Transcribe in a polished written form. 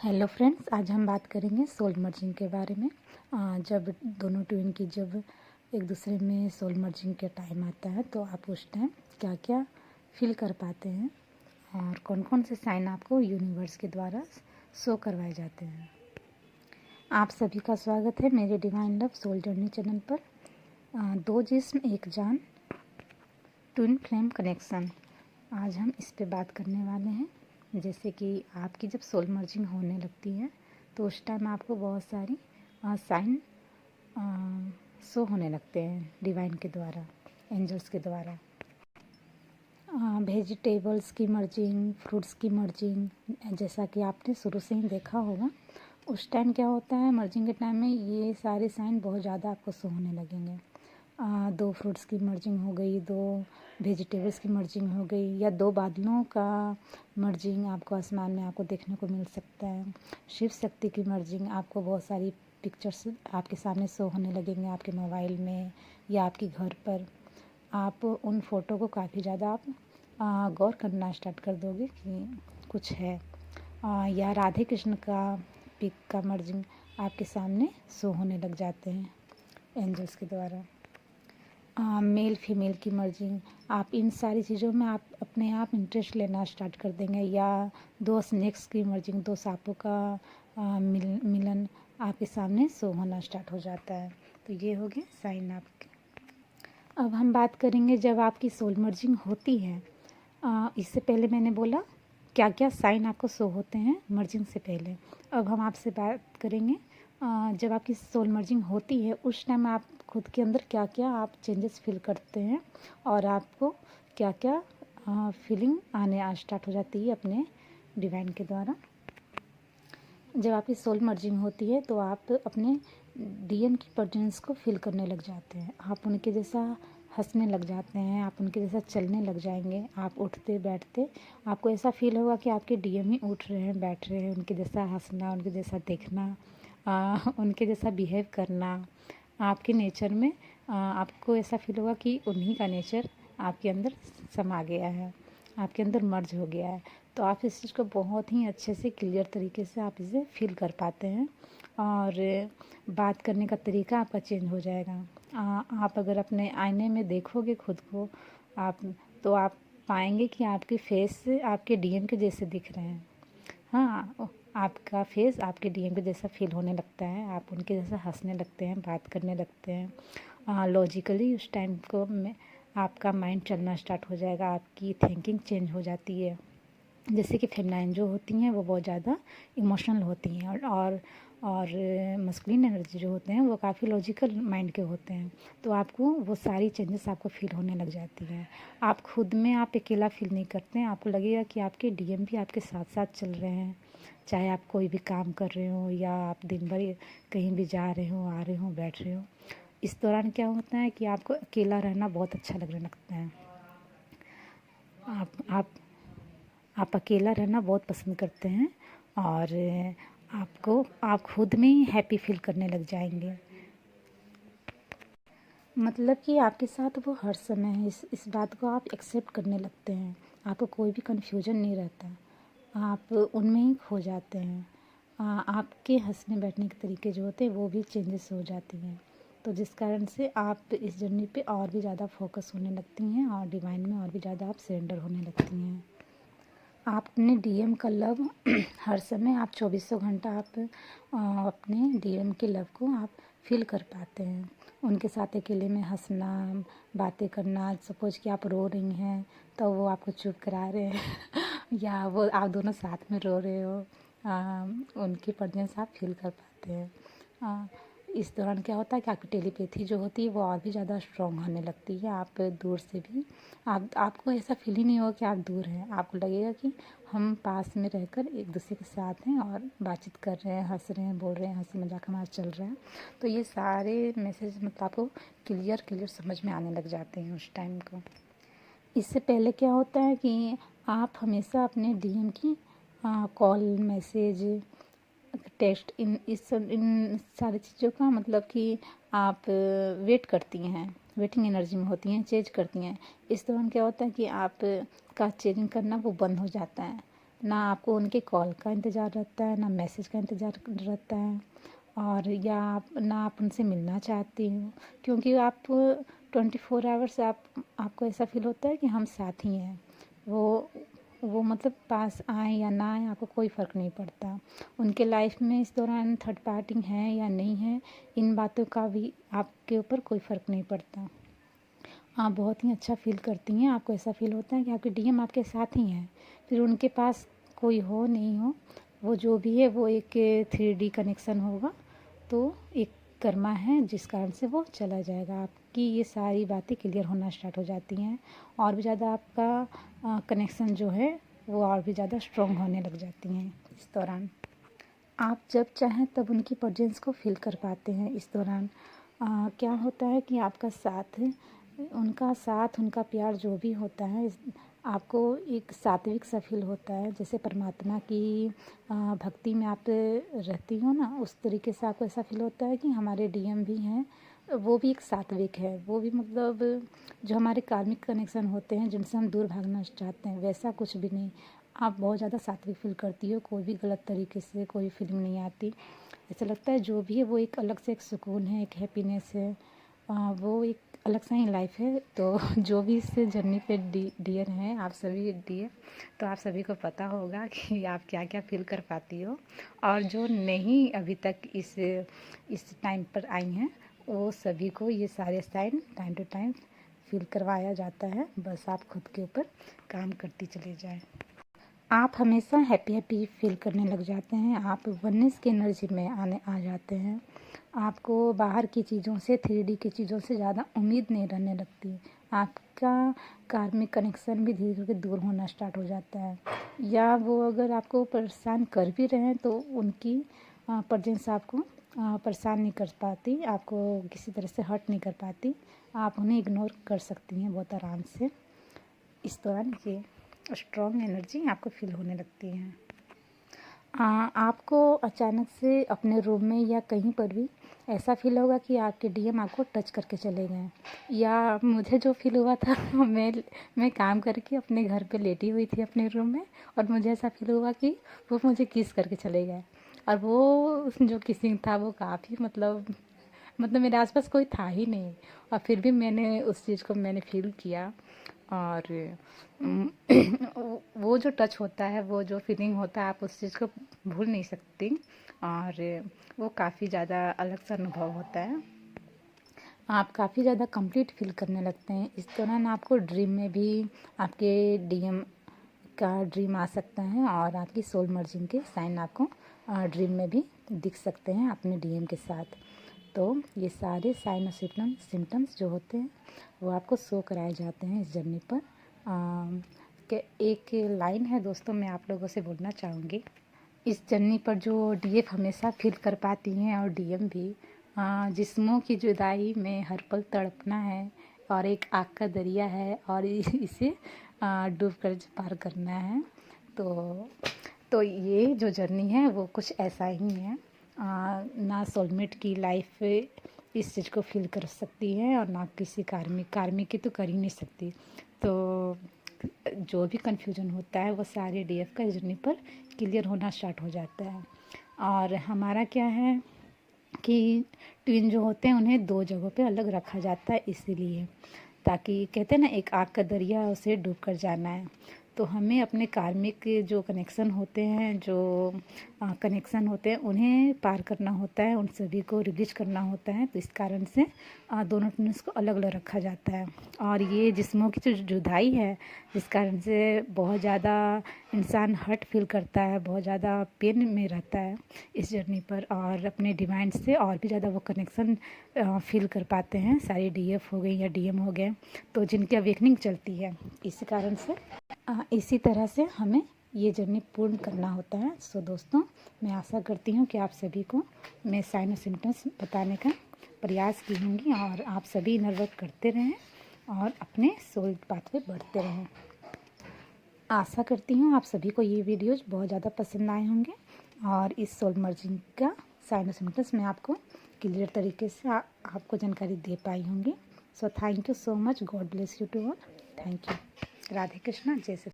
Hello friends, आज हम बात करेंगे सोल मर्जिंग के बारे में। जब दोनों ट्विन की जब एक दूसरे में सोल मर्जिंग के टाइम आता है तो आप उस टाइम क्या क्या फील कर पाते हैं और कौन कौन से साइन आपको यूनिवर्स के द्वारा शो करवाए जाते हैं। आप सभी का स्वागत है मेरे divine love soul journey channel पर। दो जिस्म एक जान, ट्विन फ्लेम कनेक्शन। आज हम इस पे बात करने वाले हैं। जैसे कि आपकी जब सोल मर्जिंग होने लगती है तो उस टाइम आपको बहुत सारी साइन शो होने लगते हैं डिवाइन के द्वारा, एंजल्स के द्वारा। वेजिटेबल्स की मर्जिंग, फ्रूट्स की मर्जिंग, जैसा कि आपने शुरू से ही देखा होगा। उस टाइम क्या होता है, मर्जिंग के टाइम में ये सारे साइन बहुत ज़्यादा आपको शो होने लगेंगे। दो फ्रूट्स की मर्जिंग हो गई, दो वेजिटेबल्स की मर्जिंग हो गई, या दो बादलों का मर्जिंग आपको आसमान में आपको देखने को मिल सकता है। शिव शक्ति की मर्जिंग, आपको बहुत सारी पिक्चर्स आपके सामने शो होने लगेंगे आपके मोबाइल में या आपके घर पर। आप उन फ़ोटो को काफ़ी ज़्यादा आप गौर करना स्टार्ट कर दोगे कि कुछ है। या राधे कृष्ण का पिक का मर्जिंग आपके सामने शो होने लग जाते हैं एंजल्स के द्वारा। मेल फीमेल की मर्जिंग, आप इन सारी चीज़ों में आप अपने आप इंटरेस्ट लेना स्टार्ट कर देंगे। या दो स्नेक्स की मर्जिंग, दो सांपों का मिलन आपके सामने शो होना स्टार्ट हो जाता है। तो ये हो गए साइन आपके। अब हम बात करेंगे जब आपकी सोल मर्जिंग होती है। इससे पहले मैंने बोला क्या क्या साइन आपको शो होते हैं मर्जिंग से पहले। अब हम आपसे बात करेंगे जब आपकी सोल मर्जिंग होती है उस टाइम आप खुद के अंदर क्या क्या आप चेंजेस फील करते हैं और आपको क्या क्या फीलिंग आने स्टार्ट हो जाती है अपने डिवाइन के द्वारा। जब आपकी सोल मर्जिंग होती है तो आप अपने डीएन की प्रेजेंस को फील करने लग जाते हैं। आप उनके जैसा हंसने लग जाते हैं, आप उनके जैसा चलने लग जाएंगे। आप उठते बैठते आपको ऐसा फील होगा कि आपके डीएम ही उठ रहे हैं, बैठ रहे हैं, उनके जैसा हंसना, उनके जैसा देखना, उनके जैसा बिहेव करना। आपके नेचर में आपको ऐसा फील होगा कि उन्हीं का नेचर आपके अंदर समा गया है, आपके अंदर मर्ज हो गया है। तो आप इस चीज़ को बहुत ही अच्छे से क्लियर तरीके से आप इसे फील कर पाते हैं और बात करने का तरीका आपका चेंज हो जाएगा। आप अगर अपने आईने में देखोगे खुद को आप, तो आप पाएंगे कि आपके फेस आपके डीएम के जैसे दिख रहे हैं। हाँ, आपका फेस आपके डीएम के जैसा फील होने लगता है, आप उनके जैसा हंसने लगते हैं, बात करने लगते हैं। लॉजिकली उस टाइम को में आपका माइंड चलना स्टार्ट हो जाएगा, आपकी थिंकिंग चेंज हो जाती है। जैसे कि फेमिनाइन जो होती हैं वो बहुत ज़्यादा इमोशनल होती हैं और मस्कुलिन एनर्जी जो होते हैं वो काफ़ी लॉजिकल माइंड के होते हैं। तो आपको वो सारी चेंजेस आपको फील होने लग जाती हैं। आप खुद में आप अकेला फील नहीं करते हैं, आपको लगेगा कि आपके डीएम भी आपके साथ साथ चल रहे हैं। चाहे आप कोई भी काम कर रहे हो या आप दिन भर कहीं भी जा रहे हो, आ रहे हो, बैठ रहे हो, इस दौरान क्या होता है कि आपको अकेला रहना बहुत अच्छा लगने लगता है। आप अकेला रहना बहुत पसंद करते हैं और आप खुद में ही हैप्पी फील करने लग जाएंगे। मतलब कि आपके साथ वो हर समय है, इस बात को आप एक्सेप्ट करने लगते हैं। आपको कोई भी कन्फ्यूजन नहीं रहता, आप उनमें ही खो जाते हैं। आपके हंसने बैठने के तरीके जो होते हैं वो भी चेंजेस हो जाती हैं। तो जिस कारण से आप इस जर्नी पे और भी ज़्यादा फोकस होने लगती हैं और डिवाइन में और भी ज़्यादा आप सरेंडर होने लगती हैं। आप अपने डीएम का लव हर समय आप चौबीसों घंटा आप अपने डीएम के लव को आप फील कर पाते हैं। उनके साथ अकेले में हंसना, बातें करना। सपोज कि आप रो रही हैं तो वो आपको चुप करा रहे हैं या वो आप दोनों साथ में रो रहे हो, उनकी प्रेजेंस आप फील कर पाते हैं। इस दौरान क्या होता है कि आपकी टेलीपैथी जो होती है वो और भी ज़्यादा स्ट्रॉन्ग होने लगती है। आप दूर से भी आपको ऐसा फील ही नहीं होगा कि आप दूर हैं, आपको लगेगा कि हम पास में रहकर एक दूसरे के साथ हैं और बातचीत कर रहे हैं, हंस रहे हैं, बोल रहे हैं, हंसी मजाक हमारा चल रहा है। तो ये सारे मैसेज मतलब आपको क्लियर समझ में आने लग जाते हैं उस टाइम को। इससे पहले क्या होता है कि आप हमेशा अपने डीएम की कॉल, मैसेज, टेक्स्ट, इन सारी चीज़ों का मतलब कि आप वेट करती हैं, वेटिंग एनर्जी में होती हैं, चेंज करती हैं। इस दौरान क्या होता है कि आप का चेंजिंग करना वो बंद हो जाता है। ना आपको उनके कॉल का इंतज़ार रहता है, ना मैसेज का इंतज़ार रहता है, और या ना आप उनसे मिलना चाहती हो, क्योंकि आप 24 आवर्स आपको ऐसा फ़ील होता है कि हम साथ ही हैं। वो मतलब पास आएँ या ना आएँ, आपको कोई फ़र्क नहीं पड़ता। उनके लाइफ़ में इस दौरान थर्ड पार्टी है या नहीं है, इन बातों का भी आपके ऊपर कोई फ़र्क नहीं पड़ता। आप बहुत ही अच्छा फ़ील करती हैं, आपको ऐसा फ़ील होता है कि आपके डीएम आपके साथ ही हैं। फिर उनके पास कोई हो नहीं हो, वो जो भी है वो एक 3D कनेक्शन होगा, तो एक कर्मा है जिस कारण से वो चला जाएगा। आपकी ये सारी बातें क्लियर होना स्टार्ट हो जाती हैं, और भी ज़्यादा आपका कनेक्शन जो है वो और भी ज़्यादा स्ट्रॉन्ग होने लग जाती हैं इस दौरान। आप जब चाहें तब उनकी प्रेजेंस को फ़ील कर पाते हैं इस दौरान। क्या होता है कि आपका साथ, उनका प्यार जो भी होता है, आपको एक सात्विक सा फ़ील होता है। जैसे परमात्मा की भक्ति में आप रहती हो ना, उस तरीके से आपको ऐसा फ़ील होता है कि हमारे डीएम भी हैं, वो भी एक सात्विक है। वो भी मतलब जो हमारे कार्मिक कनेक्शन होते हैं जिनसे हम दूर भागना चाहते हैं, वैसा कुछ भी नहीं। आप बहुत ज़्यादा सात्विक फ़ील करती हो, कोई भी गलत तरीके से कोई फीलिंग नहीं आती। ऐसा लगता है जो भी है वो एक अलग से एक सुकून है, एक हैप्पीनेस है। वो एक अलग सा ही लाइफ है। तो जो भी इस जर्नी पे डियर हैं, आप सभी डियर, तो आप सभी को पता होगा कि आप क्या क्या फील कर पाती हो। और जो नहीं अभी तक इस टाइम पर आई हैं, वो सभी को ये सारे sign time to time feel करवाया जाता है। बस आप खुद के ऊपर काम करती चले जाएं। आप हमेशा हैप्पी फील करने लग जाते हैं। आप वननेस की एनर्जी में आ जाते हैं। आपको बाहर की चीज़ों से, 3D की चीज़ों से ज़्यादा उम्मीद नहीं रहने लगती। आपका कार्मिक कनेक्शन भी धीरे धीरे दूर होना स्टार्ट हो जाता है। या वो अगर आपको परेशान कर भी रहे हैं तो उनकी प्रेजेंस आपको परेशान नहीं कर पाती, आपको किसी तरह से हर्ट नहीं कर पाती। आप उन्हें इग्नोर कर सकती हैं बहुत आराम से। इस दौरान ये स्ट्रॉन्ग एनर्जी आपको फील होने लगती है। आपको अचानक से अपने रूम में या कहीं पर भी ऐसा फील होगा कि आपके डीएम आपको टच करके चले गए। या मुझे जो फील हुआ था मैं काम करके अपने घर पे लेटी हुई थी अपने रूम में, और मुझे ऐसा फील हुआ कि वो मुझे किस करके चले गए। और वो जो किसिंग था वो काफ़ी मतलब मेरे आसपास कोई था ही नहीं, और फिर भी मैंने उस चीज़ को मैंने फील किया। और वो जो टच होता है, वो जो फीलिंग होता है, आप उस चीज़ को भूल नहीं सकती। और वो काफ़ी ज़्यादा अलग सा अनुभव होता है। आप काफ़ी ज़्यादा कंप्लीट फील करने लगते हैं। इस दौरान आपको ड्रीम में भी आपके डीएम का ड्रीम आ सकता है, और आपकी सोल मर्जिंग के साइन आपको ड्रीम में भी दिख सकते हैं अपने डीएम के साथ। तो ये सारे साइन और सिम्टम्स जो होते हैं वो आपको शो कराए जाते हैं इस जर्नी पर। एक लाइन है दोस्तों, मैं आप लोगों से बोलना चाहूँगी। इस जर्नी पर जो डीएफ हमेशा फील कर पाती हैं, और डीएम भी, जिस्मों की जुदाई में हर पल तड़पना है, और एक आग का दरिया है, और इसे डूब कर पार करना है। तो ये जो जर्नी है वो कुछ ऐसा ही है। ना सोलमेट की लाइफ इस चीज़ को फील कर सकती है, और ना किसी कार्मिक की तो कर ही नहीं सकती। तो जो भी कन्फ्यूजन होता है वो सारे डीएफ का जर्नी पर क्लियर होना स्टार्ट हो जाता है। और हमारा क्या है कि ट्विन जो होते हैं उन्हें 2 जगहों पे अलग रखा जाता है, इसीलिए ताकि कहते हैं ना, एक आग का दरिया, उसे डूब कर जाना है। तो हमें अपने कार्मिक जो कनेक्शन होते हैं, जो कनेक्शन होते हैं, उन्हें पार करना होता है, उन सभी को रिलीज करना होता है। तो इस कारण से दोनों ट्विन्स को अलग अलग रखा जाता है। और ये जिस्मों की जो जुदाई है, जिस कारण से बहुत ज़्यादा इंसान हर्ट फील करता है, बहुत ज़्यादा पेन में रहता है इस जर्नी पर, और अपने डिवाइन से और भी ज़्यादा वो कनेक्शन फील कर पाते हैं। सारे डीएफ हो गए या डीएम हो गए, तो जिनकी अवेकनिंग चलती है, इसी कारण से इसी तरह से हमें ये जर्नी पूर्ण करना होता है। सो दोस्तों, मैं आशा करती हूँ कि आप सभी को मैं साइन और सिम्टम्स बताने का प्रयास की होंगी, और आप सभी इनर वर्क करते रहें और अपने सोल पाथ पे बढ़ते रहें। आशा करती हूँ आप सभी को ये वीडियोज़ बहुत ज़्यादा पसंद आए होंगे, और इस सोल मर्जिंग का साइन और सिम्टम्स मैं आपको क्लियर तरीके से आपको जानकारी दे पाई होंगी। So thank you so much. God bless you to all. Thank you. Radhe Krishna. जय श्री